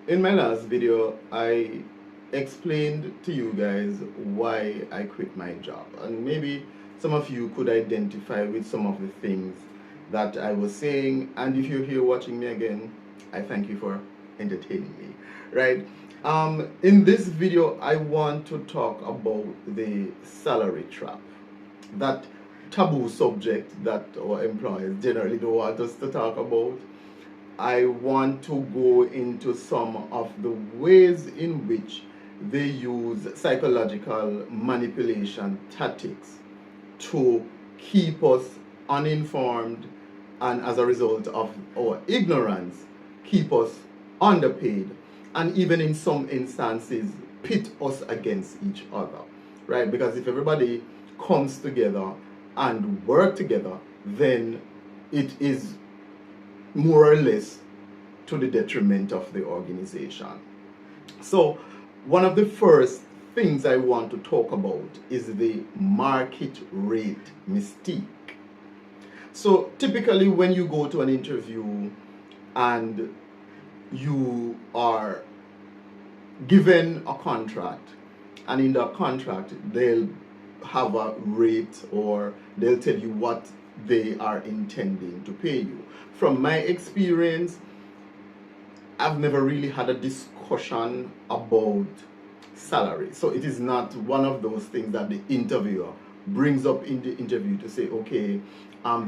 In my last video, I explained to you guys why I quit my job, and maybe some of you could identify with some of the things that I was saying. And if you're here watching me again, I thank you for entertaining me, right? In this video, I want to talk about the salary trap, that taboo subject that our employers generally don't want us to talk about. I want to go into some of the ways in which they use psychological manipulation tactics to keep us uninformed, and as a result of our ignorance, keep us underpaid, and even in some instances pit us against each other, right? Because if everybody comes together and work together, then it is more or less to the detriment of the organization. So, one of the first things I want to talk about is the market rate mystique. So, typically, when you go to an interview and you are given a contract, and in the contract, they'll have a rate, or they'll tell you what they are intending to pay you. From my experience, I've never really had a discussion about salary. So it is not one of those things that the interviewer brings up in the interview to say, okay,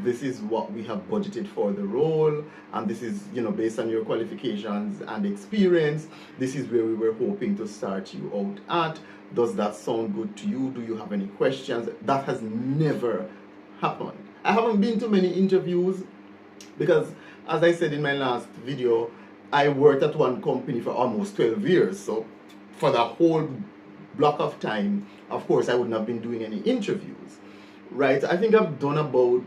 this is what we have budgeted for the role, and this is, based on your qualifications and experience, this is where we were hoping to start you out at. Does that sound good to you? Do you have any questions? That has never happened. I haven't been to many interviews because, as I said in my last video, I worked at one company for almost 12 years. So for the whole block of time, of course, I wouldn't have been doing any interviews, right? I think I've done about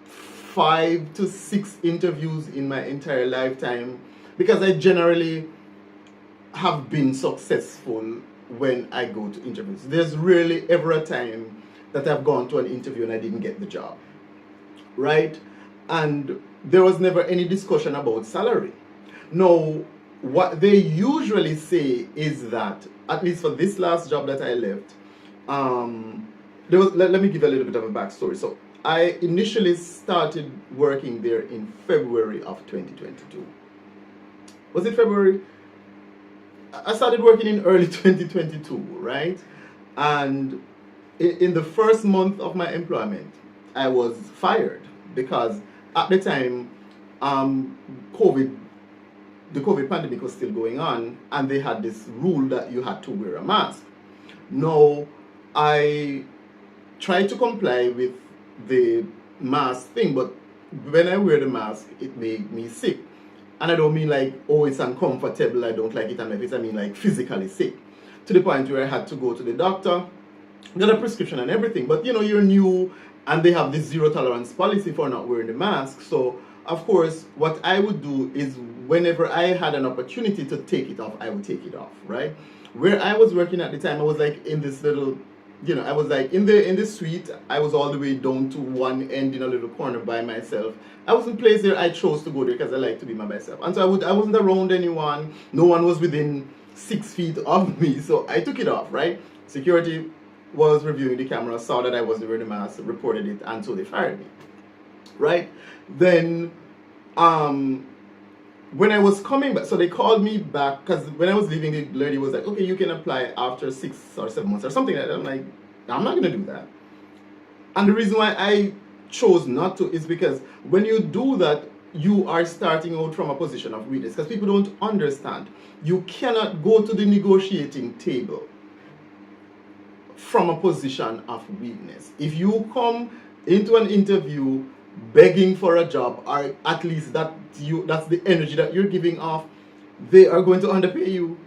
5 to 6 interviews in my entire lifetime, because I generally have been successful when I go to interviews. There's rarely ever a time that I've gone to an interview and I didn't get the job, right? And there was never any discussion about salary. Now, what they usually say is that, at least for this last job that I left, let me give a little bit of a backstory. So I initially started working there in February of 2022. Was it February? I started working in early 2022, right? And in the first month of my employment, I was fired because at the time, the COVID pandemic was still going on, and they had this rule that you had to wear a mask. Now, I tried to comply with the mask thing, but when I wear the mask, it made me sick. And I don't mean like, oh, it's uncomfortable, I don't like it, and my face. I mean like physically sick, to the point where I had to go to the doctor, get a prescription and everything. But you're new, and they have this zero tolerance policy for not wearing the mask. So of course, what I would do is, whenever I had an opportunity to take it off, I would take it off, right? Where I was working at the time, I was like in this little, I was like in the suite. I was all the way down to one end in a little corner by myself. I wasn't placed there. I chose to go there because I like to be by myself. And so I wasn't around anyone. No one was within 6 feet of me. So I took it off, right? Security was reviewing the camera, saw that I wasn't wearing a mask, reported it, and so they fired me, right? Then, when I was coming back, so they called me back, because when I was leaving, the lady was like, okay, you can apply after 6 or 7 months or something like that. I'm like, I'm not going to do that. And the reason why I chose not to is because when you do that, you are starting out from a position of weakness, because people don't understand. You cannot go to the negotiating table from a position of weakness. If you come into an interview begging for a job, or at least that's the energy that you're giving off, they are going to underpay you.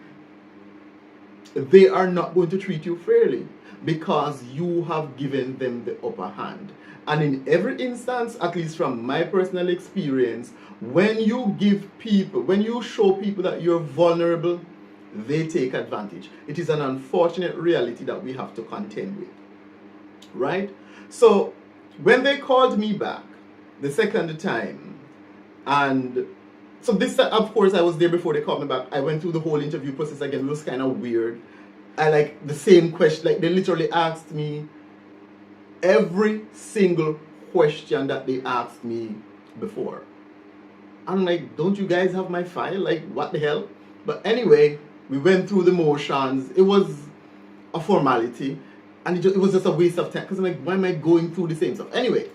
They are not going to treat you fairly, because you have given them the upper hand. And in every instance, at least from my personal experience, when you show people that you're vulnerable, they take advantage. It is an unfortunate reality that we have to contend with, right? So when they called me back the second time and So this, of course, I was there before they called me back. I went through the whole interview process again. It was kind of weird. I like the same question. Like they literally asked me every single question that they asked me before. I'm like, don't you guys have my file? Like, what the hell? But anyway, we went through the motions. It was a formality, and it was just a waste of time. Because I'm like, why am I going through the same stuff? Anyway,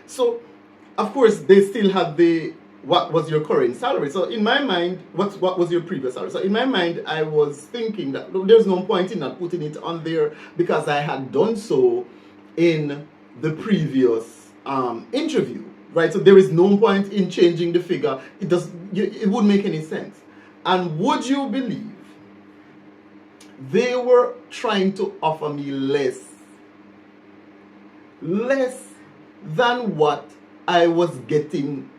so of course they still had the what was your current salary. So in my mind, what was your previous salary? So in my mind, I was thinking that there's no point in not putting it on there because I had done so in the previous interview, right? So there is no point in changing the figure. It wouldn't make any sense. And would you believe they were trying to offer me less than what I was getting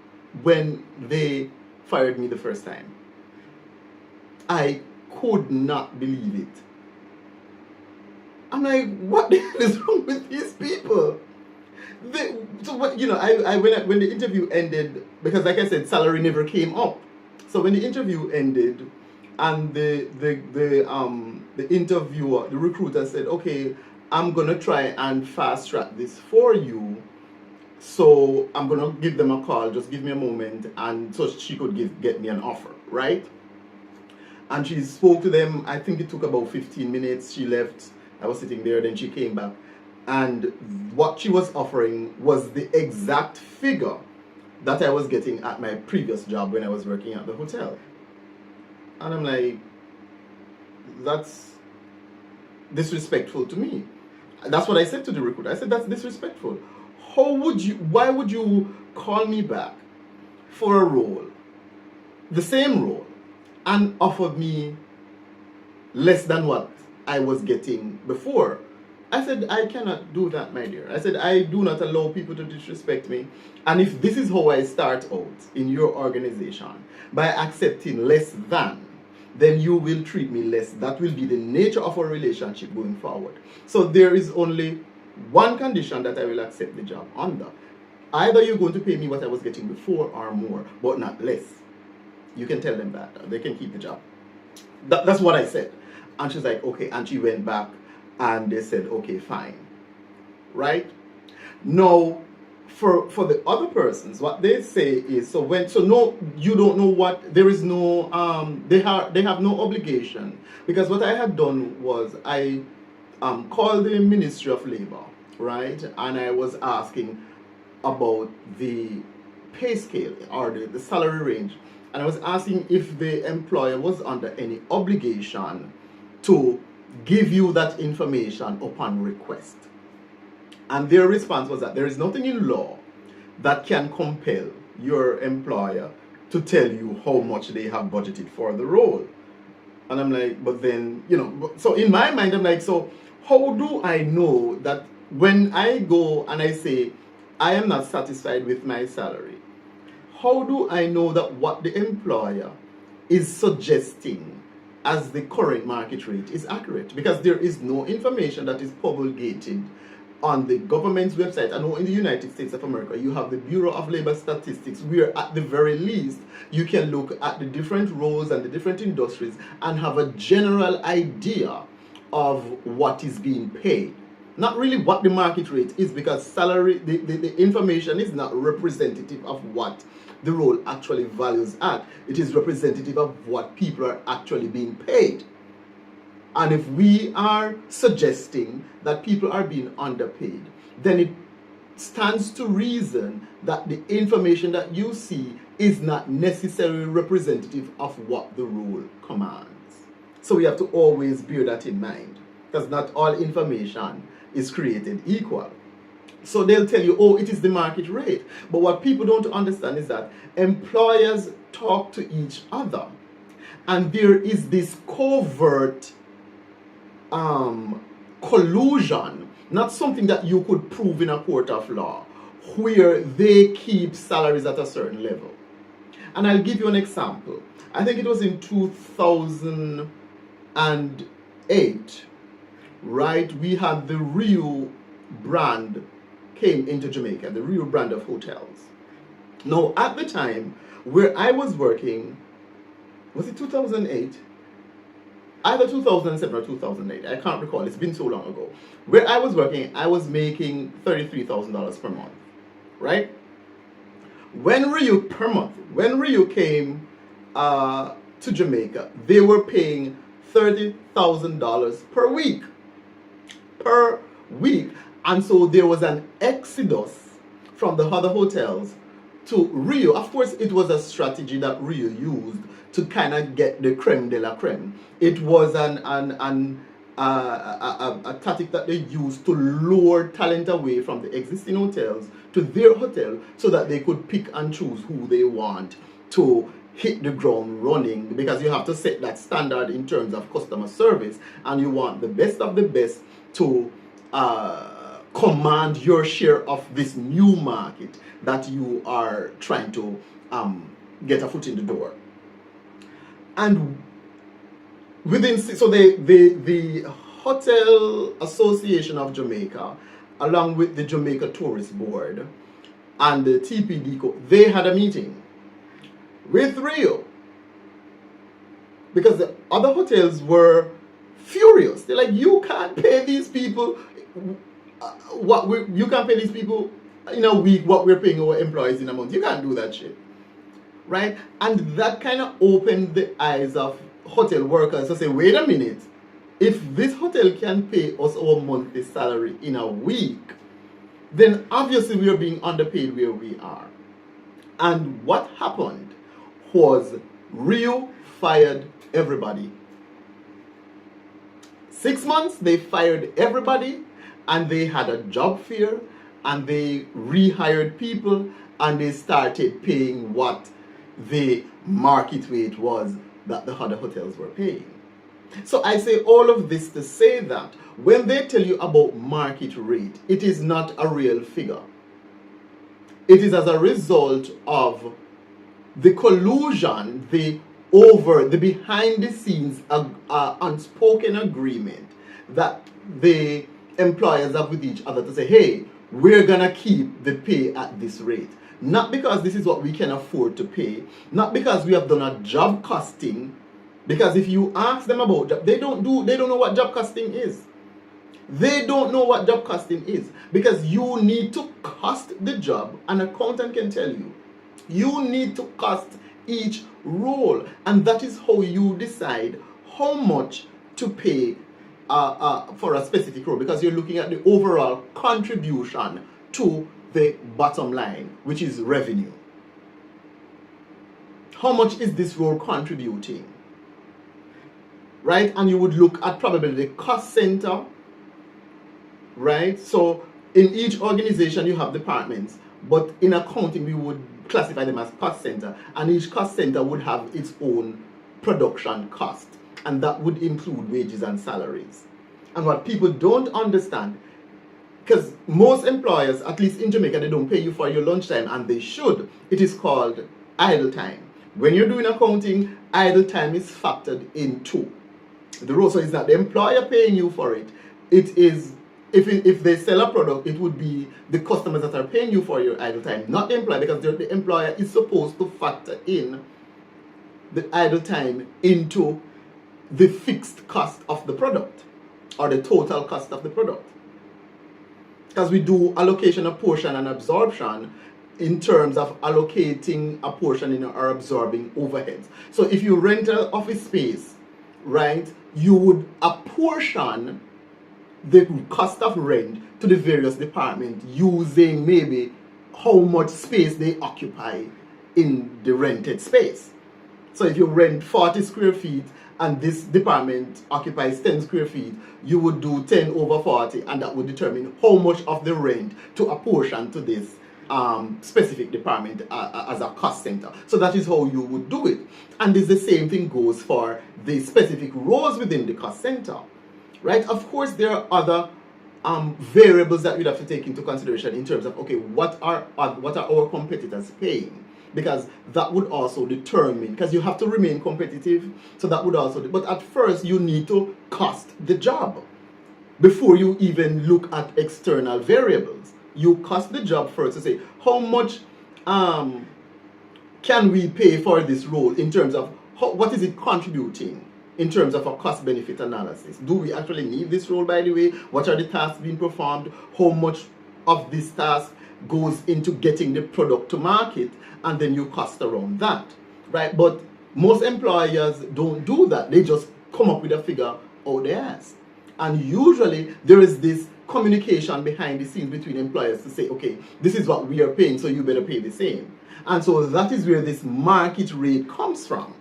when they fired me the first time. I could not believe it. I'm like, what the hell is wrong with these people? When the interview ended, because like I said, salary never came up. So when the interview ended, and the interviewer, the recruiter said, okay, I'm gonna try and fast track this for you. So I'm gonna give them a call, just give me a moment, and so she could get me an offer, right? And she spoke to them. I think it took about 15 minutes. She left. I was sitting there, then she came back. And what she was offering was the exact figure that I was getting at my previous job when I was working at the hotel. And I'm like, that's disrespectful to me. That's what I said to the recruiter. I said, that's disrespectful. Why would you call me back for a role, the same role, and offer me less than what I was getting before? I said, I cannot do that, my dear. I said, I do not allow people to disrespect me. And if this is how I start out in your organization, by accepting less than, then you will treat me less. That will be the nature of our relationship going forward. So there is only one condition that I will accept the job under. Either you're going to pay me what I was getting before or more, but not less. You can tell them that. They can keep the job. That's what I said. And she's like, okay. And she went back and they said, okay, fine. Right? Now, for the other persons, what they say is, no, you don't know what, there is no, they have no obligation. Because what I had done was I called the Ministry of Labor, right? And I was asking about the pay scale or the salary range. And I was asking if the employer was under any obligation to give you that information upon request. And their response was that there is nothing in law that can compel your employer to tell you how much they have budgeted for the role. And I'm like, but then, so in my mind, I'm like, so how do I know that when I go and I say, I am not satisfied with my salary, how do I know that what the employer is suggesting as the current market rate is accurate? Because there is no information that is promulgated on the government's website. I know in the United States of America, you have the Bureau of Labor Statistics, where at the very least, you can look at the different roles and the different industries and have a general idea of what is being paid. Not really what the market rate is, because salary, the information is not representative of what the role actually values at. It is representative of what people are actually being paid. And if we are suggesting that people are being underpaid, then it stands to reason that the information that you see is not necessarily representative of what the rule commands. So we have to always bear that in mind, because not all information is created equal. So they'll tell you, oh, it is the market rate. But what people don't understand is that employers talk to each other. And there is this covert collusion, not something that you could prove in a court of law, where they keep salaries at a certain level. And I'll give you an example. I think it was in 2008, right? We had the Rio brand came into Jamaica, the Rio brand of hotels. Now, at the time, where I was working, was it 2008? Either 2007 or 2008. I can't recall. It's been so long ago. Where I was working, I was making $33,000 per month, right? When Rio came to Jamaica, they were paying $30,000 per week. Per week. And so there was an exodus from the other hotels to Rio. Of course, it was a strategy that Rio used to kind of get the creme de la creme. It was a tactic that they used to lure talent away from the existing hotels to their hotel so that they could pick and choose who they want to hit the ground running, because you have to set that standard in terms of customer service, and you want the best of the best to command your share of this new market that you are trying to get a foot in the door. And the Hotel Association of Jamaica, along with the Jamaica Tourist Board and the TPD, they had a meeting with Rio, because the other hotels were furious. They're like, you can't pay these people you can't pay these people in a week what we're paying our employees in a month. You can't do that shit, right? And that kind of opened the eyes of hotel workers to say, wait a minute, if this hotel can pay us our monthly salary in a week, then obviously we are being underpaid where we are. And what happened was Rio fired everybody. 6 months, they fired everybody, and they had a job fair, and they rehired people, and they started paying what the market rate was that the other hotels were paying. So I say all of this to say that when they tell you about market rate, it is not a real figure. It is as a result of the collusion, the behind the scenes unspoken agreement that the employers have with each other to say, hey, we're gonna keep the pay at this rate. Not because this is what we can afford to pay, not because we have done a job costing, because if you ask them about job, they don't know what job costing is. They don't know what job costing is, because you need to cost the job. An accountant can tell you, you need to cost each role, and that is how you decide how much to pay for a specific role, because you're looking at the overall contribution to the bottom line, which is revenue. How much is this role contributing? Right? And you would look at probably the cost center, right? So in each organization you have departments, but in accounting we would classify them as cost center, and each cost center would have its own production cost, and that would include wages and salaries. And what people don't understand, because most employers, at least in Jamaica, they don't pay you for your lunchtime, and they should. It is called idle time. When you're doing accounting, idle time is factored into the role. So it's not the employer paying you for it. It is, if they sell a product, it would be the customers that are paying you for your idle time, not the employer, because the employer is supposed to factor in the idle time into the fixed cost of the product, or the total cost of the product. Because we do allocation of portion and absorption in terms of allocating a portion in or absorbing overheads. So if you rent an office space, right, you would apportion the cost of rent to the various departments using maybe how much space they occupy in the rented space. So if you rent 40 square feet and this department occupies 10 square feet, you would do 10 over 40, and that would determine how much of the rent to apportion to this specific department as a cost center. So that is how you would do it. And the same thing goes for the specific roles within the cost center, right? Of course, there are other variables that you'd have to take into consideration in terms of, okay, what are our competitors paying? Because that would also determine, because you have to remain competitive, so that would also, but at first you need to cost the job before you even look at external variables. You cost the job first to say, how much can we pay for this role in terms of what is it contributing in terms of a cost-benefit analysis? Do we actually need this role, by the way? What are the tasks being performed? How much of this task goes into getting the product to market? And then you cost around that, right? But most employers don't do that. They just come up with a figure out their ass. And usually there is this communication behind the scenes between employers to say, okay, this is what we are paying, so you better pay the same. And so that is where this market rate comes from.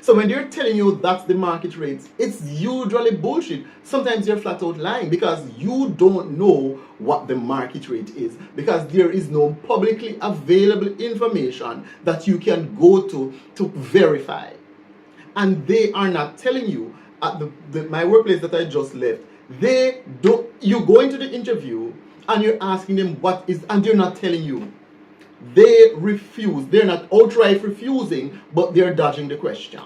So when they're telling you that's the market rate, it's usually bullshit. Sometimes you're flat out lying because you don't know what the market rate is, because there is no publicly available information that you can go to verify. And they are not telling you. At my workplace that I just left, they don't. You go into the interview and you're asking them what is, and they're not telling you. They refuse. They're not outright refusing, but they're dodging the question.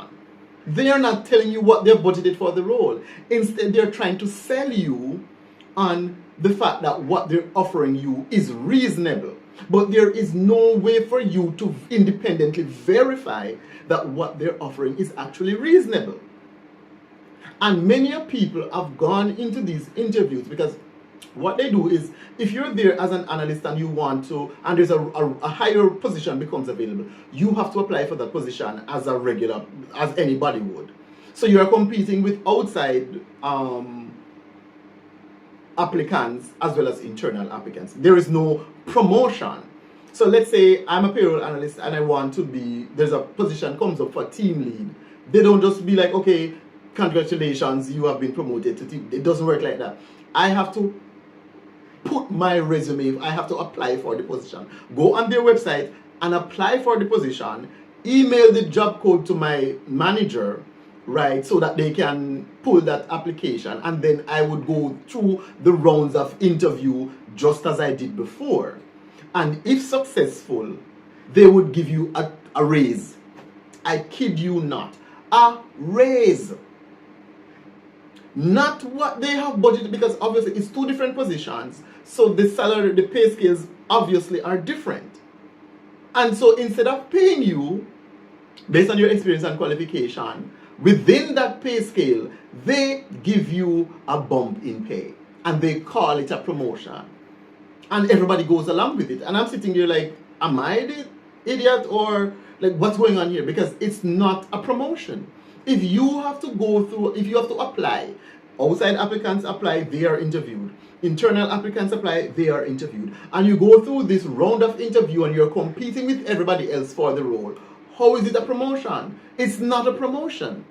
They are not telling you what they're budgeted for the role. Instead, they're trying to sell you on the fact that what they're offering you is reasonable. But there is no way for you to independently verify that what they're offering is actually reasonable. And many people have gone into these interviews because what they do is, if you're there as an analyst and you want to, and there's a higher position becomes available, you have to apply for that position as a regular, as anybody would. So you're competing with outside applicants as well as internal applicants. There is no promotion. So let's say I'm a payroll analyst and I want to be, there's a position comes up for team lead. They don't just be like, okay, congratulations, you have been promoted to team. It doesn't work like that. I have to put my resume, I have to apply for the position. Go on their website and apply for the position, email the job code to my manager, right, so that they can pull that application, and then I would go through the rounds of interview just as I did before. And if successful, they would give you a raise. I kid you not. A raise. Not what they have budgeted, because obviously it's two different positions. So the salary, the pay scales obviously are different. And so instead of paying you based on your experience and qualification, within that pay scale, they give you a bump in pay. And they call it a promotion. And everybody goes along with it. And I'm sitting there like, am I the idiot, or like what's going on here? Because it's not a promotion. If you have to go through, if you have to apply, outside applicants apply, they are interviewed. Internal applicants apply, they are interviewed. And you go through this round of interview and you're competing with everybody else for the role. How is it a promotion? It's not a promotion.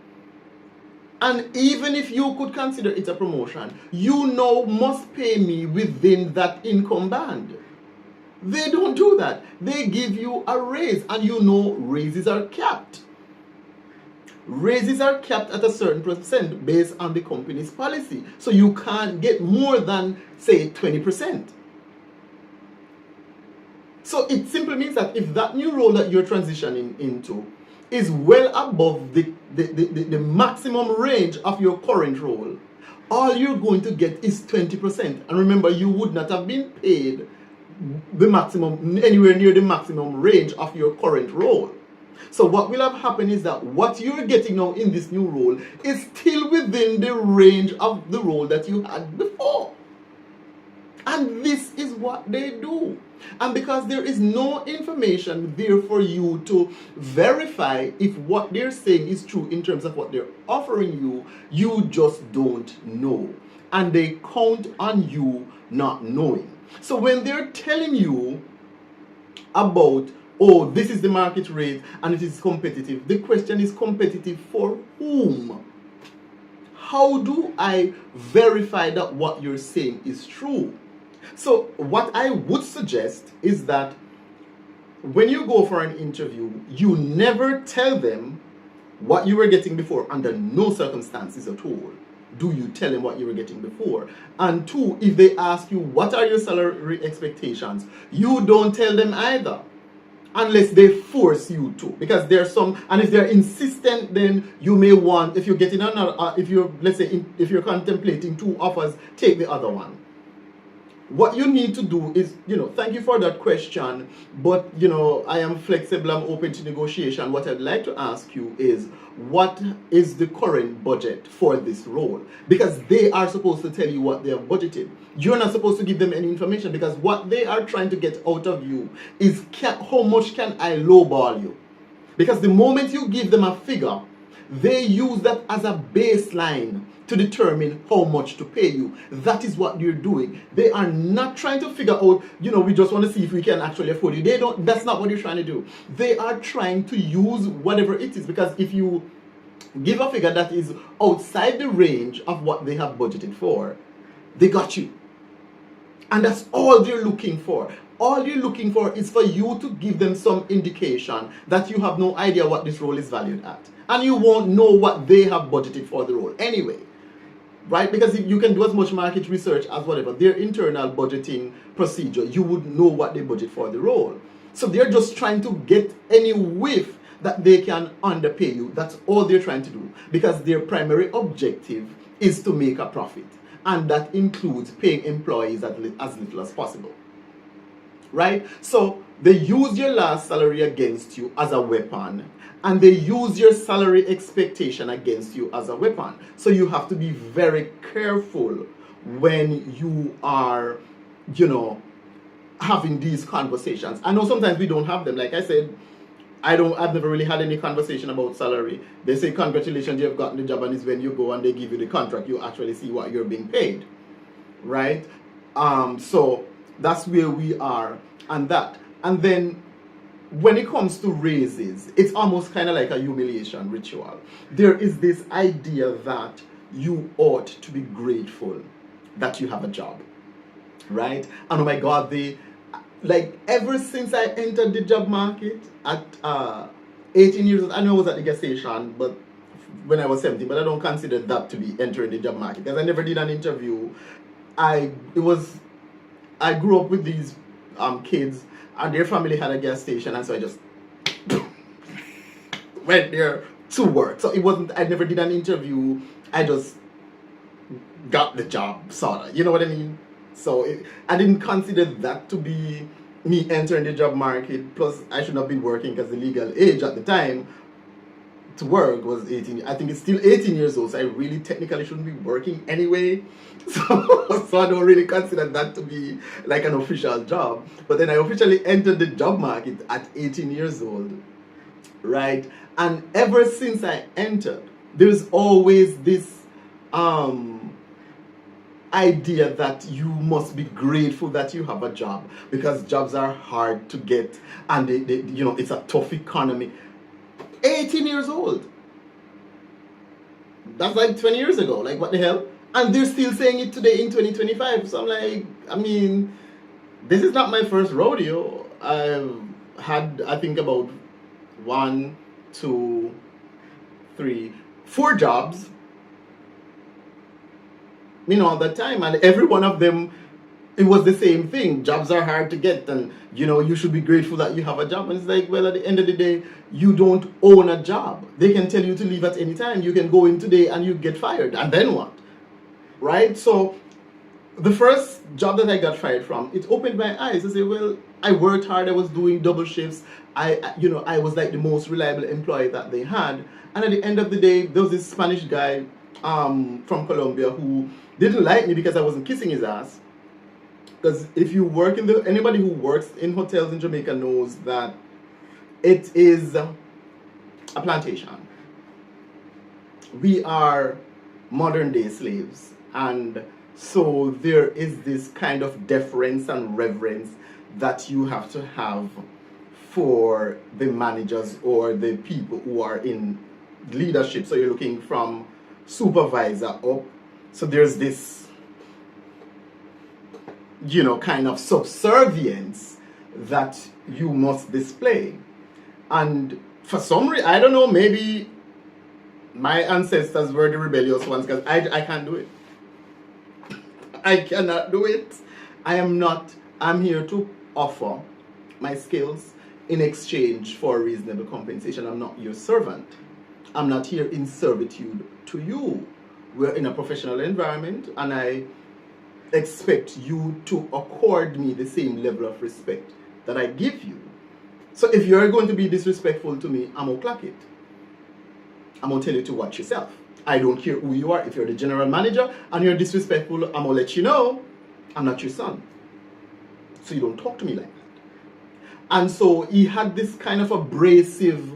And even if you could consider it a promotion, you now must pay me within that income band. They don't do that. They give you a raise, and you know raises are capped. Raises are capped at a certain percent based on the company's policy. So you can't get more than, say, 20%. So it simply means that if that new role that you're transitioning into is well above the maximum range of your current role, all you're going to get is 20%. And remember, you would not have been paid the maximum, anywhere near the maximum range of your current role. So what will have happened is that what you're getting now in this new role is still within the range of the role that you had before. And this is what they do. And because there is no information there for you to verify if what they're saying is true in terms of what they're offering you, you just don't know. And they count on you not knowing. So when they're telling you about, oh, this is the market rate and it is competitive, the question is, competitive for whom? How do I verify that what you're saying is true? So what I would suggest is that when you go for an interview, you never tell them what you were getting before. Under no circumstances at all do you tell them what you were getting before. And two, if they ask you what are your salary expectations, you don't tell them either, unless they force you to. Because there's some, and if they're insistent, then you may want, if you're getting another, if you're, let's say, if you're contemplating two offers, take the other one. what you need to do is, thank you for that question, but, I am flexible, I'm open to negotiation. What I'd like to ask you is, what is the current budget for this role? Because they are supposed to tell you what they have budgeted. You're not supposed to give them any information, because what they are trying to get out of you is, how much can I lowball you? Because the moment you give them a figure, they use that as a baseline to determine how much to pay you. That is what they're doing. They are not trying to figure out, we just want to see if we can actually afford you. That's not what they're trying to do. They are trying to use whatever it is, because if you give a figure that is outside the range of what they have budgeted for, they got you. And that's all they're looking for. All you're looking for is for you to give them some indication that you have no idea what this role is valued at. And you won't know what they have budgeted for the role anyway. Right? Because you can do as much market research as whatever. Their internal budgeting procedure, you would know what they budget for the role. So they're just trying to get any whiff that they can underpay you. That's all they're trying to do. Because their primary objective is to make a profit. And that includes paying employees as little as possible. Right? So they use your last salary against you as a weapon, and they use your salary expectation against you as a weapon. So you have to be very careful when you are, having these conversations. I know sometimes we don't have them. Like I said, I've never really had any conversation about salary. They say, congratulations, you have gotten the job, and it's when you go and they give you the contract, you actually see what you're being paid. Right? So that's where we are on that. And then when it comes to raises, it's almost kind of like a humiliation ritual. There is this idea that you ought to be grateful that you have a job. Right? And oh my God, ever since I entered the job market at 18 years old, I know I was at the gas station, but when I was 17, but I don't consider that to be entering the job market, because I never did an interview. I grew up with these kids, and their family had a gas station, and so I just went there to work. So I never did an interview. I just got the job, sorta. You know what I mean? So I didn't consider that to be me entering the job market. Plus, I should not have been working, because the legal age at the time to work was 18. I think it's still 18 years old, so I really technically shouldn't be working anyway. So I don't really consider that to be like an official job. But then I officially entered the job market at 18 years old, right? And ever since I entered, there's always this idea that you must be grateful that you have a job, because jobs are hard to get, and it's a tough economy. 18 years old. That's like 20 years ago. Like, what the hell? And they're still saying it today in 2025. So I'm like, this is not my first rodeo. I've had, I think, about 1, 2, 3, 4 jobs, all the time. And every one of them, it was the same thing. Jobs are hard to get, and you should be grateful that you have a job. And it's like, well, at the end of the day, you don't own a job. They can tell you to leave at any time. You can go in today and you get fired, and then what? Right? So the first job that I got fired from, it opened my eyes. I said, well, I worked hard. I was doing double shifts. I was like the most reliable employee that they had. And at the end of the day, there was this Spanish guy from Colombia who didn't like me because I wasn't kissing his ass. Because if you work anybody who works in hotels in Jamaica knows that it is a plantation. We are modern day slaves. And so there is this kind of deference and reverence that you have to have for the managers or the people who are in leadership. So you're looking from supervisor up. So there's this kind of subservience that you must display. And for some reason, I don't know, maybe my ancestors were the rebellious ones, because I can't do it. I cannot do it. I'm here to offer my skills in exchange for reasonable compensation. I'm not your servant. I'm not here in servitude to you. We're in a professional environment, and expect you to accord me the same level of respect that I give you. So if you're going to be disrespectful to me, I'm gonna clock it. I'm gonna tell you to watch yourself. I don't care who you are. If you're the general manager and you're disrespectful, I'm gonna let you know I'm not your son. So you don't talk to me like that. And so he had this kind of abrasive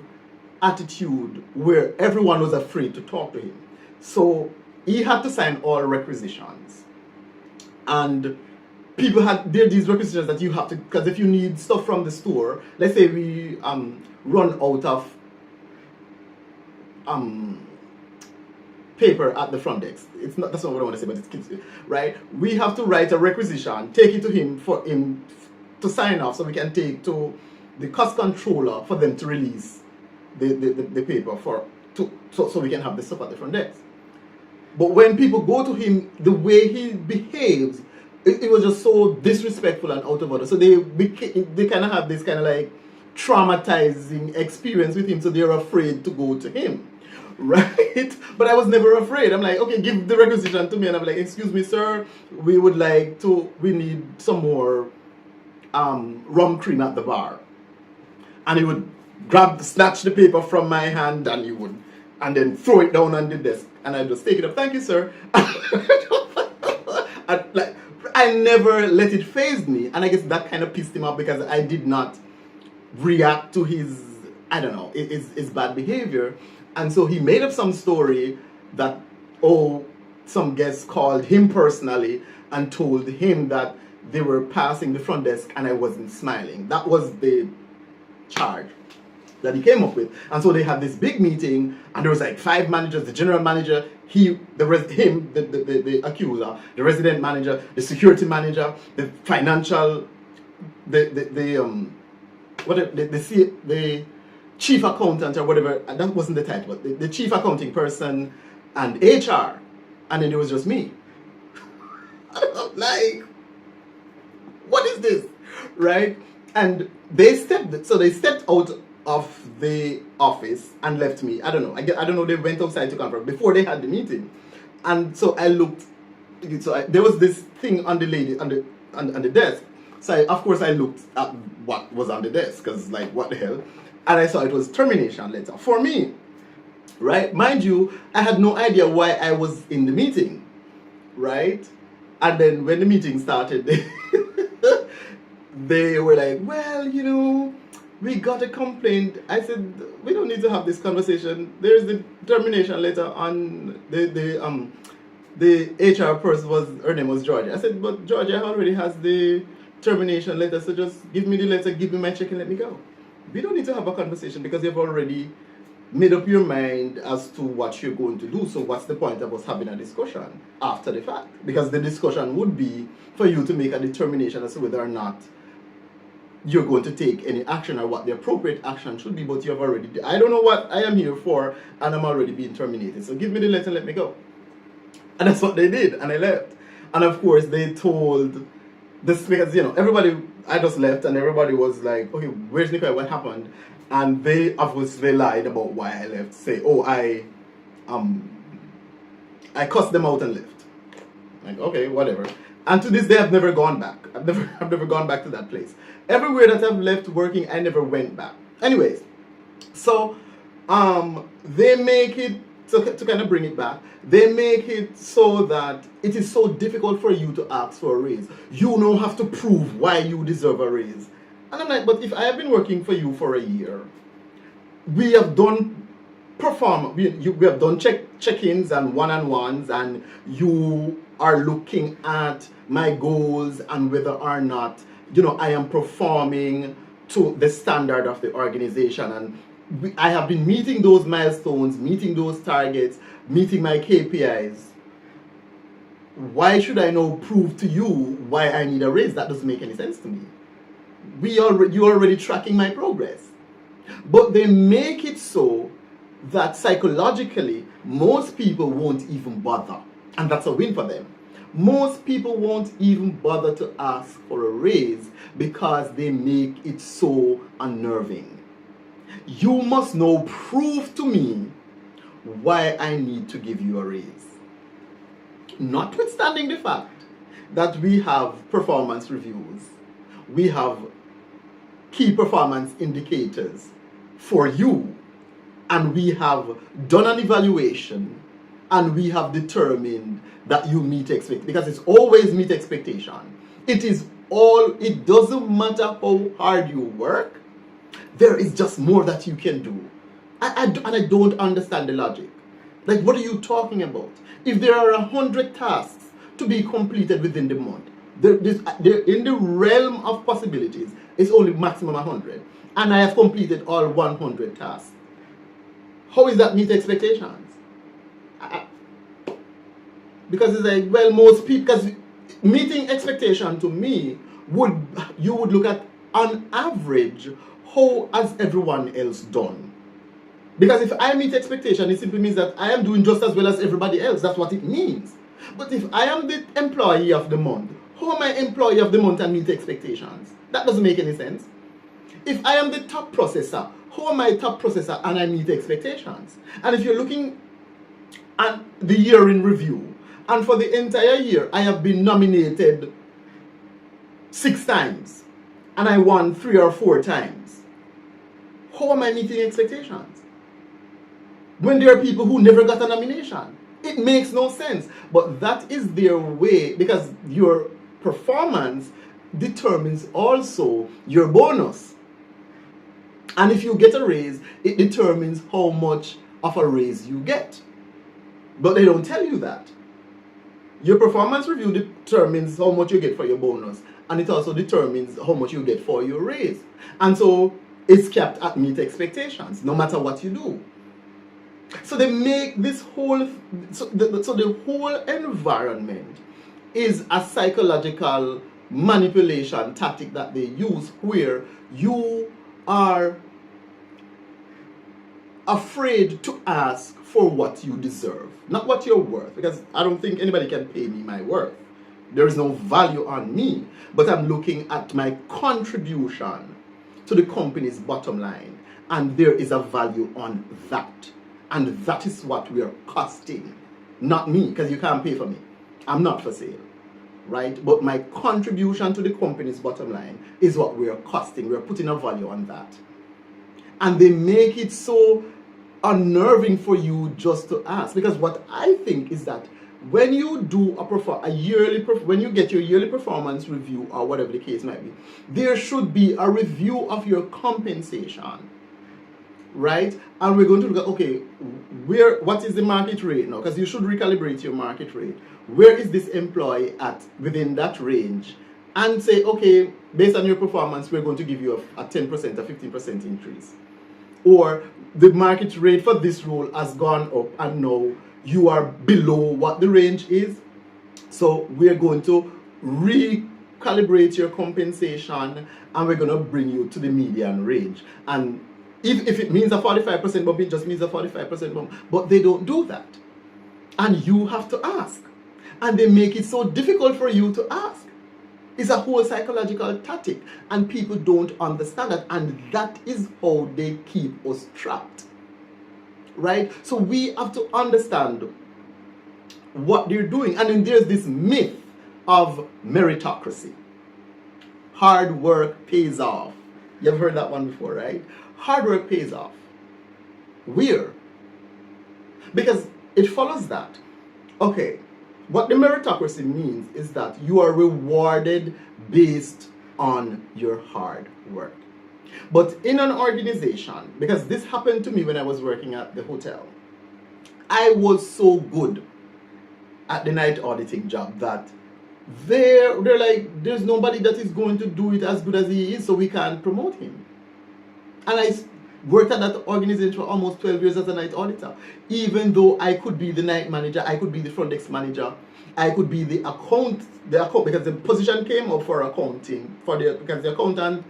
attitude where everyone was afraid to talk to him. So he had to sign all requisitions. And people had, there are these requisitions that you have to, because if you need stuff from the store, let's say we run out of paper at the front desk. It's not, that's not what I want to say, but it's kids, right? We have to write a requisition, take it to him for him to sign off, so we can take to the cost controller for them to release the paper so we can have the stuff at the front desk. But when people go to him, the way he behaves, it was just so disrespectful and out of order. So they kind of have this kind of like traumatizing experience with him, so they're afraid to go to him. Right? But I was never afraid. I'm like, okay, give the requisition to me. And I'm like, excuse me, sir, we need some more rum cream at the bar. And he would snatch the paper from my hand and then throw it down on the desk. And I'd just take it up. Thank you, sir. I never let it faze me. And I guess that kind of pissed him off because I did not react to his, I don't know, his bad behavior. And so he made up some story that, some guests called him personally and told him that they were passing the front desk and I wasn't smiling. That was the charge that he came up with. And so they had this big meeting and there was like 5 managers, the general manager, the accuser, the resident manager, the security manager, the financial, the chief accountant or whatever, and that wasn't the title, but the chief accounting person and HR, and then it was just me. Like, what is this, right? And they stepped out of the office and left me. I don't know. They went outside to conference before they had the meeting, and so I looked. There was this thing on the lady on the desk. So of course I looked at what was on the desk because like what the hell. And I saw it was termination letter for me, right? Mind you, I had no idea why I was in the meeting, right? And then when the meeting started, they were like, well, we got a complaint. I said, we don't need to have this conversation. There's the termination letter on the HR person her name was Georgia. I said, but Georgia already has the termination letter, so just give me the letter, give me my check and let me go. We don't need to have a conversation because you've already made up your mind as to what you're going to do. So what's the point of us having a discussion after the fact? Because the discussion would be for you to make a determination as to whether or not you're going to take any action or what the appropriate action should be, but you have already, I don't know what I am here for and I'm already being terminated. So give me the letter and let me go. And that's what they did, and I left. And of course they told this, because everybody, I just left and everybody was like, okay, where's Nicole? What happened? And they obviously lied about why I left. Say, I cussed them out and left. Like, okay, whatever. And to this day, I've never gone back. I've never gone back to that place. Everywhere that I've left working, I never went back. Anyways, so they make it, to kind of bring it back, they make it so that it is so difficult for you to ask for a raise. You now have to prove why you deserve a raise. And I'm like, but if I have been working for you for a year, we have done we have done check-ins and one-on-ones, and you are looking at my goals and whether or not I am performing to the standard of the organization, and I have been meeting those milestones, meeting those targets, meeting my KPIs. Why should I now prove to you why I need a raise? That doesn't make any sense to me. You're already tracking my progress. But they make it so that psychologically, most people won't even bother. And that's a win for them. Most people won't even bother to ask for a raise because they make it so unnerving. You must now prove to me why I need to give you a raise. Notwithstanding the fact that we have performance reviews, we have key performance indicators for you, and we have done an evaluation, and we have determined that you meet expectation, because it's always meet expectation. It doesn't matter how hard you work, there is just more that you can do. And I don't understand the logic. Like, what are you talking about? If there are 100 tasks to be completed within the month, in the realm of possibilities, it's only maximum 100. And I have completed all 100 tasks. How is that meet expectations? Because it's like, well, most people, because meeting expectation to me, you would look at, on average, how has everyone else done? Because if I meet expectation, it simply means that I am doing just as well as everybody else. That's what it means. But if I am the employee of the month, how am I employee of the month and meet expectations? That doesn't make any sense. If I am the top processor, how am I top processor and I meet expectations? And if you're looking at the year in review, and for the entire year, I have been nominated 6 times, and I won 3 or 4 times, how am I meeting expectations? When there are people who never got a nomination, it makes no sense. But that is their way, because your performance determines also your bonus. And if you get a raise, it determines how much of a raise you get. But they don't tell you that. Your performance review determines how much you get for your bonus, and it also determines how much you get for your raise. And so it's capped at meet expectations, no matter what you do. So they make this whole, so the whole environment is a psychological manipulation tactic that they use, where you are afraid to ask for what you deserve, not what you're worth, because I don't think anybody can pay me my worth. There is no value on me, but I'm looking at my contribution to the company's bottom line, and there is a value on that. And that is what we are costing, not me, because you can't pay for me. I'm not for sale, right? But my contribution to the company's bottom line is what we are costing. We are putting a value on that. And they make it so unnerving for you just to ask. Because what I think is that when you do when you get your yearly performance review, or whatever the case might be, there should be a review of your compensation. Right? And we're going to look at, okay, what is the market rate now? Because you should recalibrate your market rate. Where is this employee at within that range? And say, okay, based on your performance, we're going to give you a 10%, a 15% increase. Or the market rate for this role has gone up, and now you are below what the range is. So we're going to recalibrate your compensation, and we're going to bring you to the median range. And if it means a 45% bump, it just means a 45% bump. But they don't do that. And you have to ask. And they make it so difficult for you to ask. It's a whole psychological tactic. And people don't understand that. And that is how they keep us trapped. Right? So we have to understand what they're doing. And then there's this myth of meritocracy. Hard work pays off. You've heard that one before, right? Hard work pays off. Where? Because it follows that, okay, what the meritocracy means is that you are rewarded based on your hard work. But in an organization, because this happened to me when I was working at the hotel, I was so good at the night auditing job that they're like, there's nobody that is going to do it as good as he is, so we can't promote him. And I worked at that organization for almost 12 years as a night auditor. Even though I could be the night manager, I could be the front desk manager, I could be the account, because the position came up for accounting, because the accountant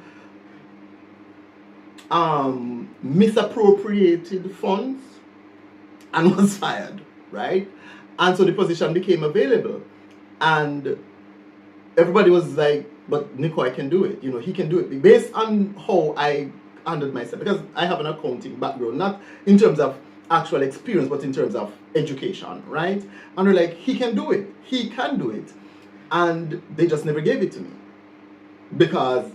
misappropriated funds and was fired, right? And so the position became available. And everybody was like, but Nico, I can do it. You know, he can do it. Based on how I handled myself, because I have an accounting background, not in terms of actual experience, but in terms of education, right? And they're like, he can do it. He can do it. And they just never gave it to me because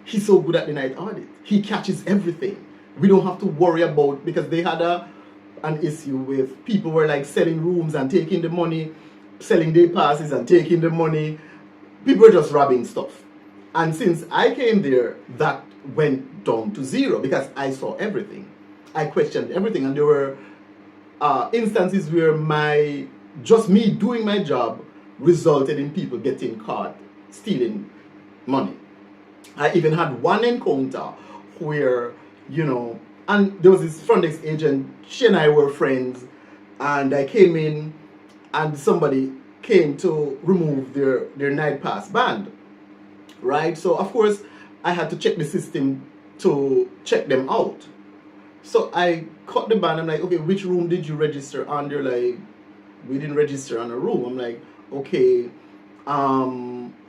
he's so good at the night audit. He catches everything. We don't have to worry about, because they had an issue with people were like selling rooms and taking the money, selling day passes and taking the money. People were just robbing stuff. And since I came there, that went down to zero because I saw everything. I questioned everything, and there were instances where just me doing my job resulted in people getting caught stealing money. I even had one encounter where, and there was this front desk agent, she and I were friends, and I came in and somebody came to remove their night pass band, right? So of course I had to check the system to check them out. So I cut the band. I'm like, okay, which room did you register on? They're like, we didn't register on a room. I'm like, okay,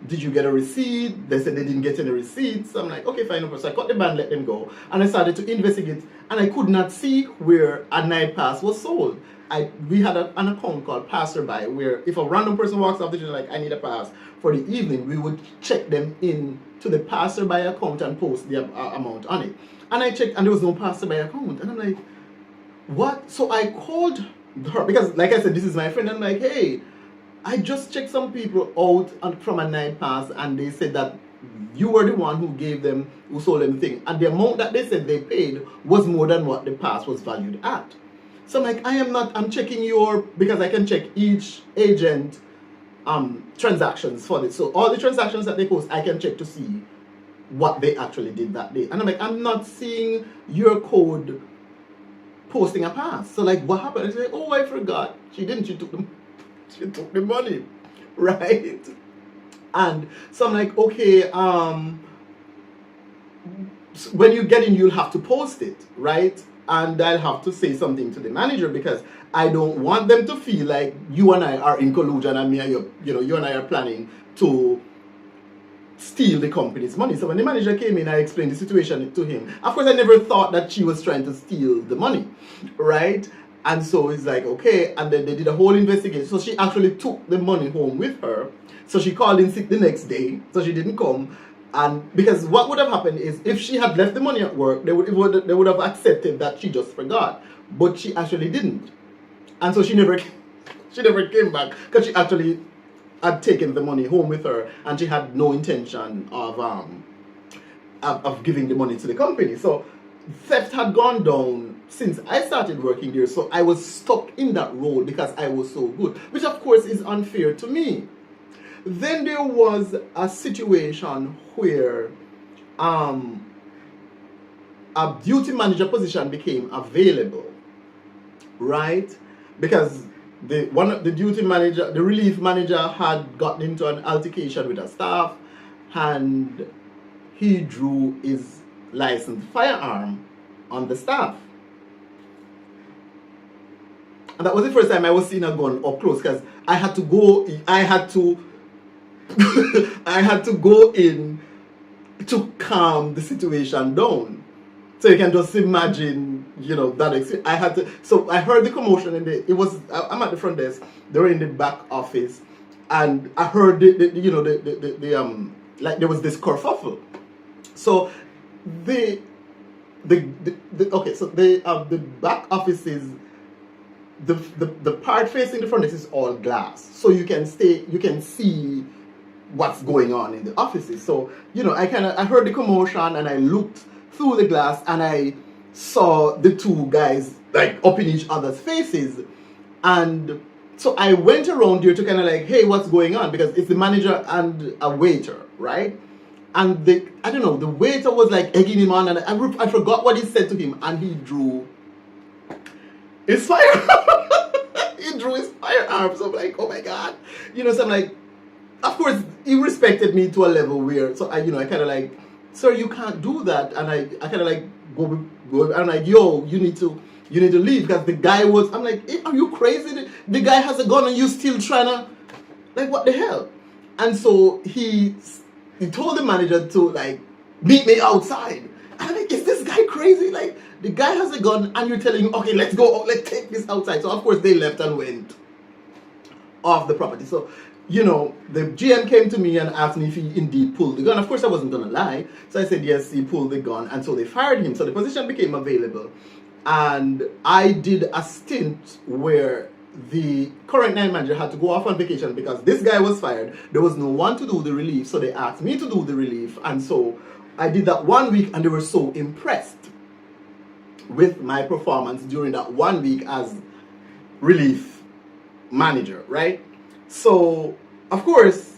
did you get a receipt? They said they didn't get any receipts. I'm like, okay, fine, no problem. So I cut the band, let them go, and I started to investigate, and I could not see where a night pass was sold. We had an account called Passerby, where if a random person walks off the street like, I need a pass for the evening, we would check them in to the Passerby account and post the amount on it. And I checked, and there was no Passerby account, and I'm like, what? So I called her, because like I said, this is my friend. I'm like, hey, I just checked some people out from a night pass, and they said that you were the one who sold them the thing, and the amount that they said they paid was more than what the pass was valued at. So I'm like, I'm checking because I can check each agent transactions for this. So all the transactions that they post, I can check to see what they actually did that day. And I'm like, I'm not seeing your code posting a pass. So like, what happened? I say, oh, I forgot. She took the money, right? And so I'm like, okay, when you get in, you'll have to post it, right? And I'll have to say something to the manager, because I don't want them to feel like you and I are in collusion, and you and I are planning to steal the company's money. So when the manager came in, I explained the situation to him. Of course, I never thought that she was trying to steal the money, right? And so it's like, okay, and then they did a whole investigation. So she actually took the money home with her. So she called in sick the next day, so she didn't come. And because what would have happened is, if she had left the money at work, they would have accepted that she just forgot. But she actually didn't. And so she never came back, because she actually had taken the money home with her, and she had no intention of giving the money to the company. So theft had gone down since I started working there. So I was stuck in that role because I was so good, which of course is unfair to me. Then there was a situation where a duty manager position became available, right? Because the relief manager had gotten into an altercation with a staff, and he drew his licensed firearm on the staff. And that was the first time I was seeing a gun up close, because I had to go in to calm the situation down. So you can just imagine, that experience. So I heard the commotion, and I'm at the front desk, they were in the back office, and I heard like there was this kerfuffle. So the back offices, the part facing the front desk is all glass, so you can see what's going on in the offices. So I heard the commotion, and I looked through the glass, and I saw the two guys like up in each other's faces. And so I went around there to kind of like, hey, what's going on? Because it's the manager and a waiter, right? And the waiter was like egging him on, and I forgot what he said to him, and he drew his firearm. He drew his firearm. So I'm like, oh my God. So I'm like, of course, he respected me to a level where, so I kind of like, sir, you can't do that. And I kind of like go, I'm like, yo, you need to leave, because the guy was, I'm like, hey, are you crazy? The guy has a gun and you still trying to, like, what the hell? And so he told the manager to like meet me outside. And I'm like, is this guy crazy? Like, the guy has a gun and you're telling him, okay, let's go, let's take this outside. So of course they left and went off the property. So the GM came to me and asked me if he indeed pulled the gun. Of course, I wasn't going to lie. So I said, yes, he pulled the gun. And so they fired him. So the position became available. And I did a stint where the current night manager had to go off on vacation because this guy was fired. There was no one to do the relief. So they asked me to do the relief. And so I did that 1 week, and they were so impressed with my performance during that 1 week as relief manager, right? So, of course,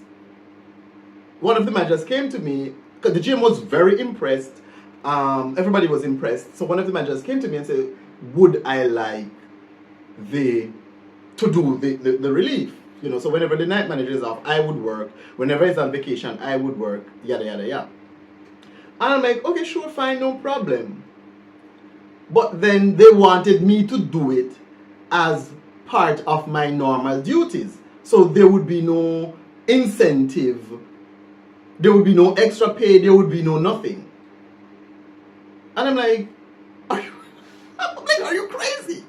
one of the managers came to me, because the GM was very impressed. Everybody was impressed. So one of the managers came to me and said, would I like to do the relief? So whenever the night manager is off, I would work. Whenever he's on vacation, I would work, yada, yada, yada. And I'm like, okay, sure, fine, no problem. But then they wanted me to do it as part of my normal duties. So there would be no incentive, there would be no extra pay, there would be no nothing. And I'm like, are you crazy?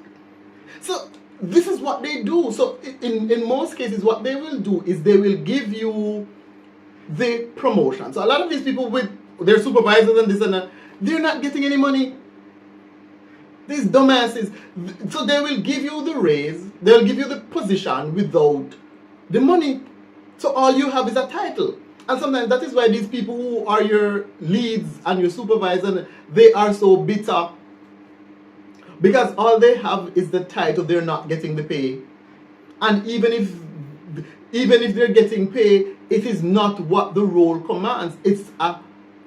So this is what they do. So in most cases, what they will do is they will give you the promotion. So a lot of these people with their supervisors and this and that, they're not getting any money. These dumbasses. So they will give you the raise, they'll give you the position without the money. So all you have is a title. And sometimes that is why these people who are your leads and your supervisor, they are so bitter. Because all they have is the title, they're not getting the pay. And even if they're getting pay, it is not what the role commands. It's a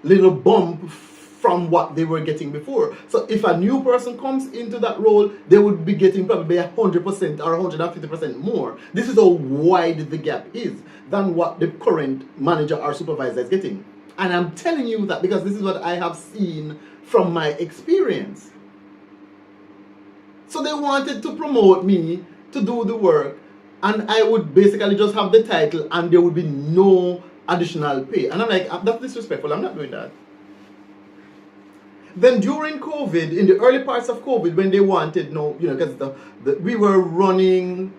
little bump from what they were getting before. So if a new person comes into that role, they would be getting probably 100% or 150% more. This is how wide the gap is than what the current manager or supervisor is getting. And I'm telling you that because this is what I have seen from my experience. So they wanted to promote me to do the work, and I would basically just have the title and there would be no additional pay. And I'm like, that's disrespectful, I'm not doing that. Then during COVID, in the early parts of COVID, when they wanted, because we were running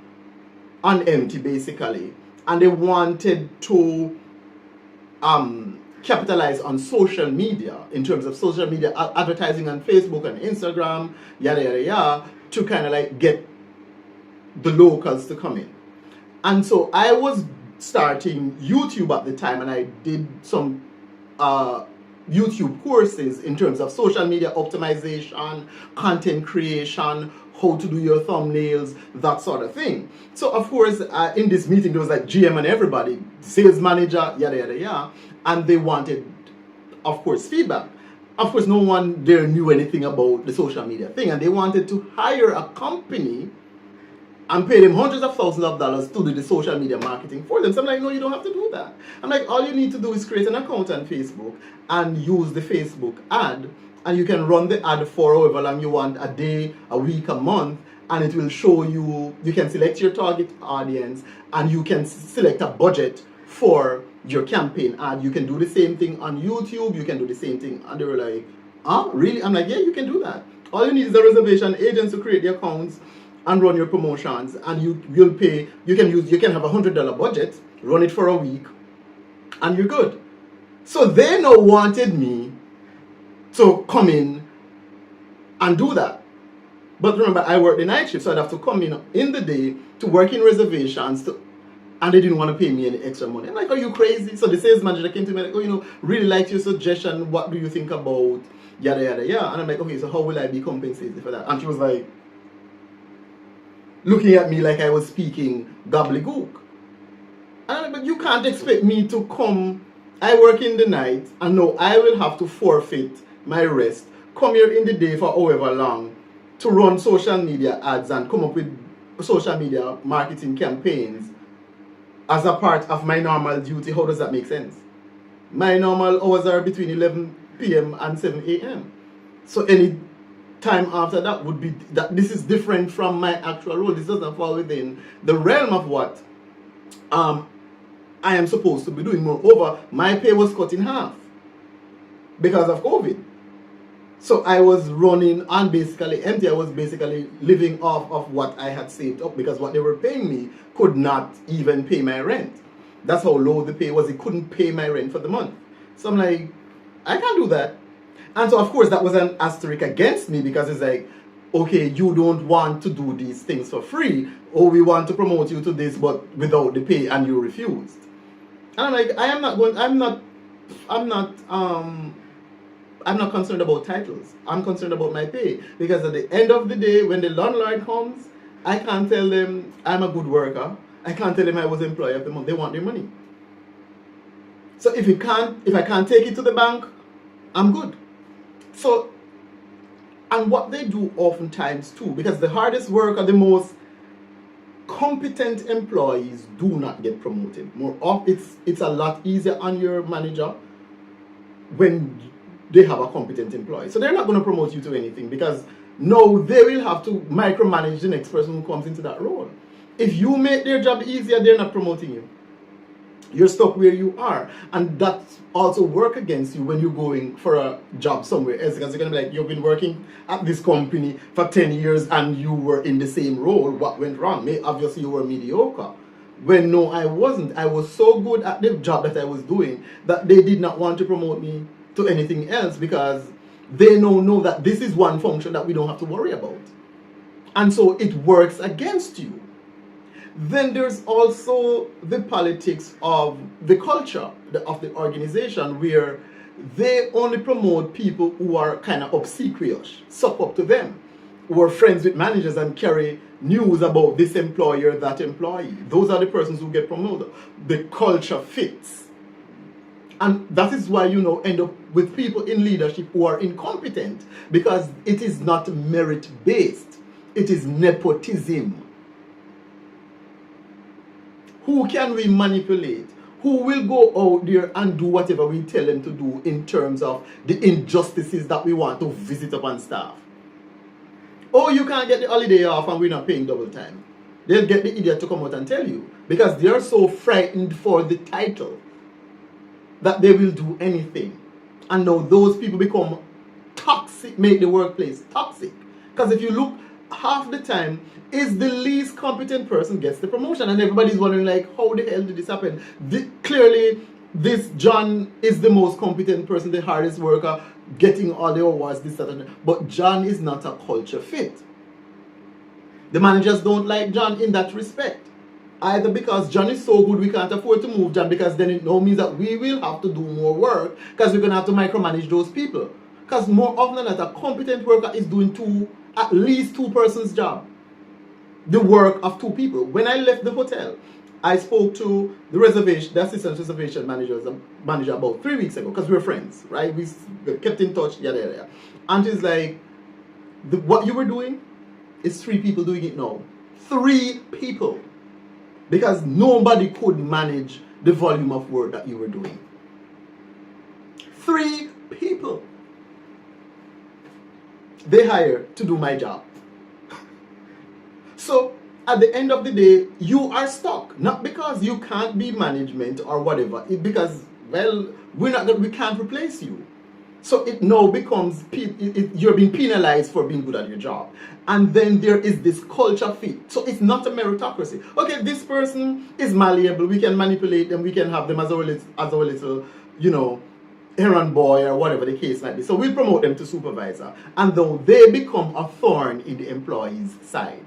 on empty basically, and they wanted to capitalize on social media, in terms of social media advertising on Facebook and Instagram, yada yada yada, to kind of like get the locals to come in. And so I was starting YouTube at the time, and I did some YouTube courses in terms of social media optimization, content creation, how to do your thumbnails, that sort of thing. So of course, in this meeting, there was like GM and everybody, sales manager, yada yada yada, and they wanted, of course, feedback. Of course, no one there knew anything about the social media thing, and they wanted to hire a company and pay them hundreds of thousands of dollars to do the social media marketing for them. So I'm like, no, you don't have to do that. I'm like, all you need to do is create an account on Facebook and use the Facebook ad, and you can run the ad for however long you want, a day, a week, a month, and it will show you, you can select your target audience, and you can select a budget for your campaign ad. You can do the same thing on YouTube, you can do the same thing. And they were like, really? I'm like, yeah, you can do that. All you need is a reservation agent to create the accounts and run your promotions, and you'll pay. You can have $100 budget, run it for a week, and you're good. So they now wanted me to come in and do that. But remember, I work the night shift, so I'd have to come in the day to work in reservations, and they didn't want to pay me any extra money. I'm like, are you crazy? So the sales manager came to me like, really liked your suggestion. What do you think about yada yada yada? And I'm like, okay, so how will I be compensated for that? And she was like, looking at me like I was speaking gobbledygook. And I'm like, but you can't expect me to come. I work in the night, and no, I will have to forfeit my rest, come here in the day for however long to run social media ads and come up with social media marketing campaigns as a part of my normal duty. How does that make sense? My normal hours are between 11 p.m. and 7 a.m. So any time after that would be that. This is different from my actual role. This doesn't fall within the realm of what I am supposed to be doing. Moreover, my pay was cut in half because of COVID. So I was running on basically empty. I was basically living off of what I had saved up because what they were paying me could not even pay my rent. That's how low the pay was. It couldn't pay my rent for the month. So I'm like, I can't do that. And so of course that was an asterisk against me because it's like, okay, you don't want to do these things for free, or we want to promote you to this but without the pay, and you refused. And I'm like, I'm not concerned about titles. I'm concerned about my pay. Because at the end of the day, when the landlord comes, I can't tell them I'm a good worker. I can't tell them I was employee of the month. They want their money. So if I can't take it to the bank, I'm good. So, and what they do oftentimes too, because the hardest worker, the most competent employees do not get promoted. More often, it's a lot easier on your manager when they have a competent employee. So they're not going to promote you to anything because no, they will have to micromanage the next person who comes into that role. If you make their job easier, they're not promoting you. You're stuck where you are. And that also work against you when you're going for a job somewhere else. Because you're going to be like, you've been working at this company for 10 years and you were in the same role. What went wrong? Obviously, you were mediocre. When no, I wasn't. I was so good at the job that I was doing that they did not want to promote me to anything else because they know that this is one function that we don't have to worry about. And so it works against you. Then there's also the politics of the culture of the organization where they only promote people who are kind of obsequious, suck up to them, who are friends with managers and carry news about this employer, that employee. Those are the persons who get promoted. The culture fits. And that is why you end up with people in leadership who are incompetent because it is not merit-based. It is nepotism. Who can we manipulate? Who will go out there and do whatever we tell them to do in terms of the injustices that we want to visit upon staff? Oh, you can't get the holiday off and we're not paying double time. They'll get the idiot to come out and tell you because they're so frightened for the title that they will do anything. And now those people become toxic, make the workplace toxic. Because if you look, half the time is the least competent person gets the promotion, and everybody's wondering like, how the hell did this happen? Clearly, this John is the most competent person, the hardest worker, getting all the awards, this, that, and that. But John is not a culture fit. The managers don't like John in that respect. Either because John is so good we can't afford to move John because then it now means that we will have to do more work because we're going to have to micromanage those people. Because more often than not, a competent worker is doing at least two persons' job. The work of two people. When I left the hotel, I spoke to the assistant reservation manager about 3 weeks ago because we're friends, right? We kept in touch, yada, yada, yada. And she's like, what you were doing is 3 people doing it now. 3 people. Because nobody could manage the volume of work that you were doing. 3 people. They hired to do my job. So, at the end of the day, you are stuck. Not because you can't be management or whatever. It's because, well, we can't replace you. So it now becomes, you're being penalized for being good at your job. And then there is this culture fit. So it's not a meritocracy. Okay, this person is malleable. We can manipulate them. We can have them as our little, errand boy or whatever the case might be. So we'll promote them to supervisor. And though they become a thorn in the employee's side.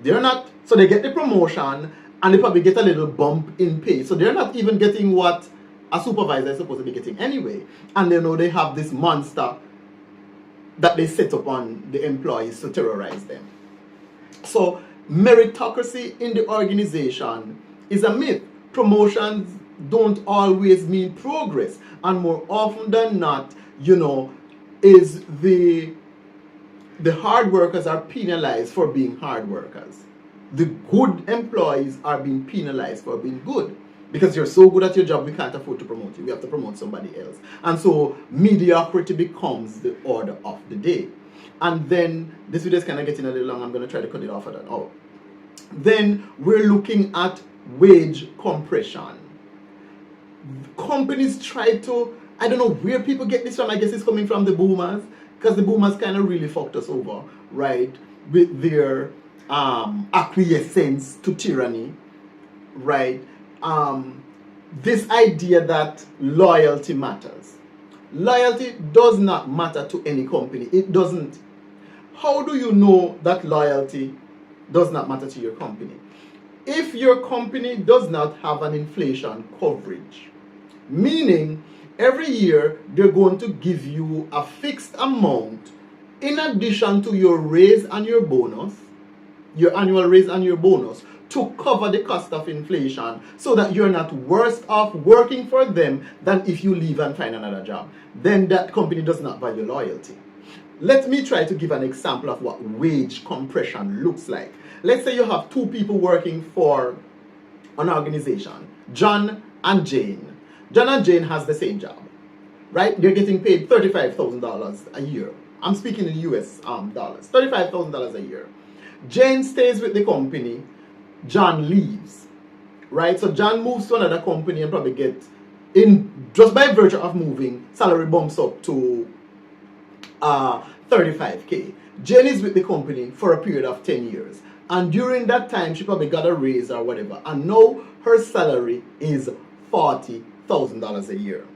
They're not, so they get the promotion and they probably get a little bump in pay. So they're not even getting what a supervisor is supposed to be getting anyway. And they know they have this monster that they set up on the employees to terrorize them. So meritocracy in the organization is a myth. Promotions don't always mean progress. And more often than not, is the hard workers are penalized for being hard workers. The good employees are being penalized for being good. Because you're so good at your job, we can't afford to promote you. We have to promote somebody else. And so mediocrity becomes the order of the day. And then, this video is kind of getting a little long. I'm going to try to cut it off at that. Oh. Then we're looking at wage compression. Companies try to, I don't know where people get this from. I guess it's coming from the boomers. because the boomers kind of really fucked us over, right, with their acquiescence to tyranny, right? This idea that loyalty matters. Loyalty does not matter to any company. It doesn't. How do you know that loyalty does not matter to your company? If your company does not have an inflation coverage, meaning every year they're going to give you a fixed amount in addition to your raise and your bonus, your annual raise and your bonus, to cover the cost of inflation, so that you're not worse off working for them than if you leave and find another job, then that company does not value loyalty. Let me try to give an example of what wage compression looks like. Let's say you have two people working for an organization, John and Jane. John and Jane has the same job, right? They're getting paid $35,000 a year. I'm speaking in US dollars, $35,000 a year. Jane stays with the company, John leaves, right? So John moves to another company and probably gets, in just by virtue of moving, salary bumps up to 35K. Jane is with the company for a period of 10 years. And during that time, she probably got a raise or whatever. And now her salary is $40,000 a year.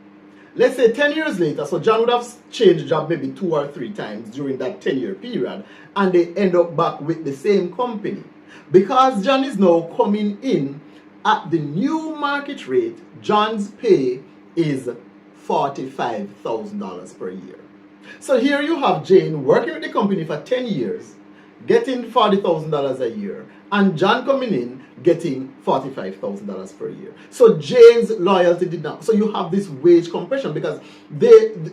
Let's say 10 years later, so John would have changed job maybe 2 or 3 times during that 10-year period. And they end up back with the same company. Because John is now coming in at the new market rate, John's pay is $45,000 per year. So here you have Jane working with the company for 10 years, getting $40,000 a year, and John coming in getting $45,000 per year. So Jane's loyalty did not. So you have this wage compression, because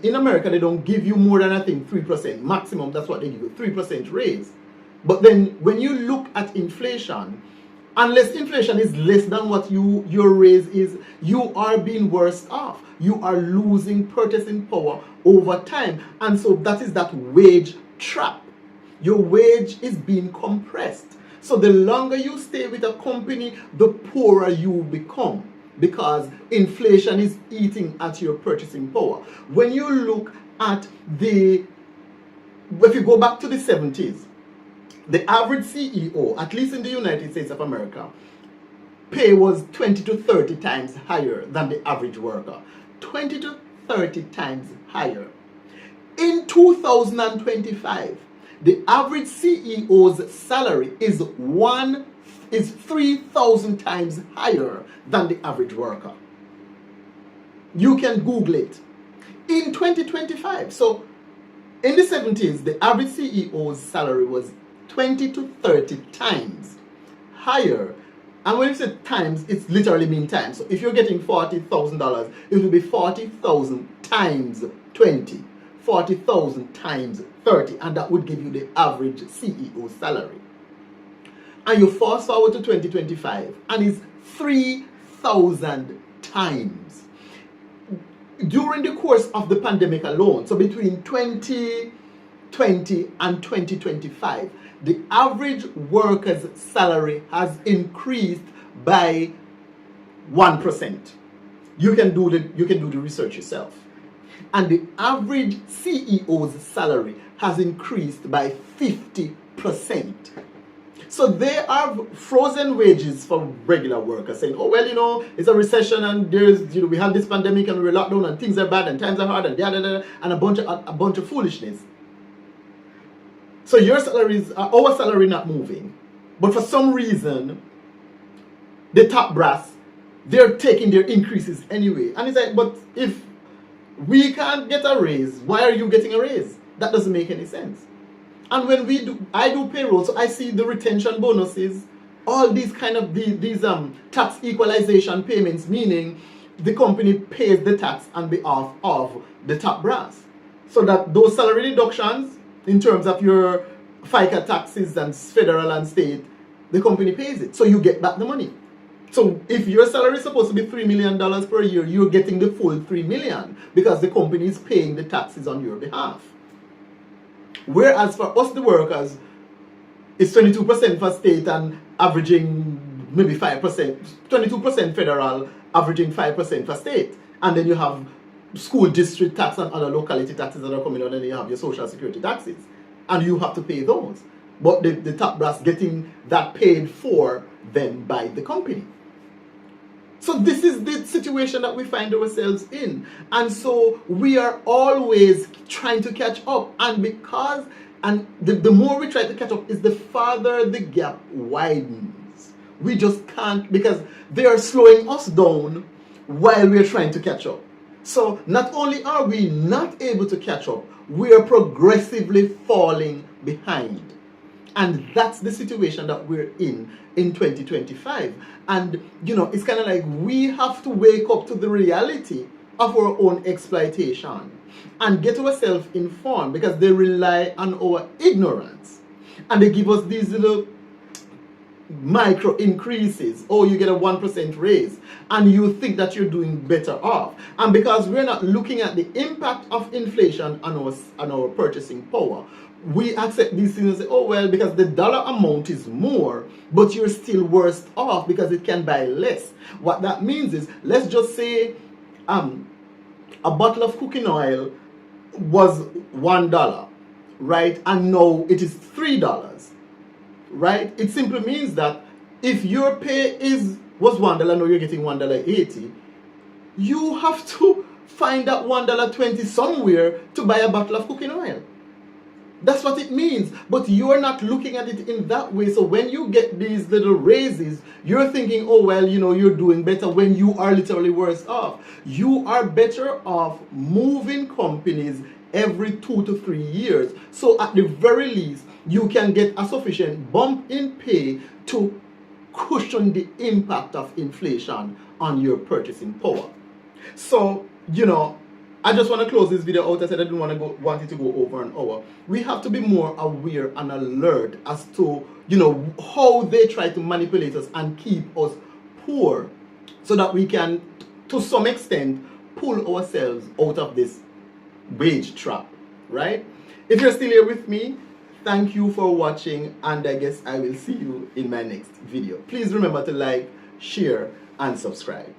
in America they don't give you more than, I think, 3% maximum. That's what they give you, 3% raise. But then when you look at inflation, unless inflation is less than what your raise is, you are being worse off. You are losing purchasing power over time. And so that is that wage trap. Your wage is being compressed. So the longer you stay with a company, the poorer you become, because inflation is eating at your purchasing power. When you look at if you go back to the 70s, the average CEO, at least in the United States of America, pay was 20 to 30 times higher than the average worker. 20 to 30 times higher. In 2025, the average CEO's salary is 3,000 times higher than the average worker. You can Google it. In 2025, so in the 70s, the average CEO's salary was 20 to 30 times higher. And when you say times, it's literally mean times. So if you're getting $40,000, it will be 40,000 times 20, 40,000 times 30, and that would give you the average CEO salary. And you fast forward to 2025, and it's 3,000 times. During the course of the pandemic alone, so between 2020 and 2025, the average worker's salary has increased by 1%. You can do the research yourself. And the average CEO's salary has increased by 50%. So they have frozen wages for regular workers, saying, oh, well, it's a recession, and we had this pandemic and we're locked down and things are bad and times are hard and and a bunch of foolishness. So our salary not moving. But for some reason, the top brass, they're taking their increases anyway. And it's like, but if we can't get a raise, why are you getting a raise? That doesn't make any sense. And when I do payroll, so I see the retention bonuses, all these kind of these tax equalization payments, meaning the company pays the tax on behalf of the top brass. So that those salary deductions, in terms of your FICA taxes and federal and state, the company pays it. So you get back the money. So if your salary is supposed to be $3 million per year, you're getting the full $3 million because the company is paying the taxes on your behalf. Whereas for us, the workers, it's 22% for state and averaging maybe 5%, 22% federal, averaging 5% for state. And then you have school district tax and other locality taxes that are coming out, and you have your social security taxes, and you have to pay those. But the top brass getting that paid for them by the company. So this is the situation that we find ourselves in. And so we are always trying to catch up. And the more we try to catch up is the farther the gap widens. We just can't, because they are slowing us down while we're trying to catch up. So not only are we not able to catch up, we are progressively falling behind. And that's the situation that we're in 2025. And, it's kind of like we have to wake up to the reality of our own exploitation and get ourselves informed, because they rely on our ignorance. And they give us these little micro increases. Oh, you get a 1% raise, and you think that you're doing better off. And because we're not looking at the impact of inflation on our purchasing power, we accept these things and say, oh well, because the dollar amount is more, but you're still worse off because it can buy less. What that means is, let's just say a bottle of cooking oil was $1, right? And now it is $3, right? It simply means that if your pay was $1, now you're getting $1.80, you have to find that $1.20 somewhere to buy a bottle of cooking oil. That's what it means. But you're not looking at it in that way. So when you get these little raises, you're thinking, oh, well, you're doing better, when you are literally worse off. You are better off moving companies every 2 to 3 years. So at the very least, you can get a sufficient bump in pay to cushion the impact of inflation on your purchasing power. So, I just want to close this video out. I said I didn't want it to go over an hour. We have to be more aware and alert as to, how they try to manipulate us and keep us poor, so that we can, to some extent, pull ourselves out of this wage trap, right? If you're still here with me, thank you for watching, and I guess I will see you in my next video. Please remember to like, share, and subscribe.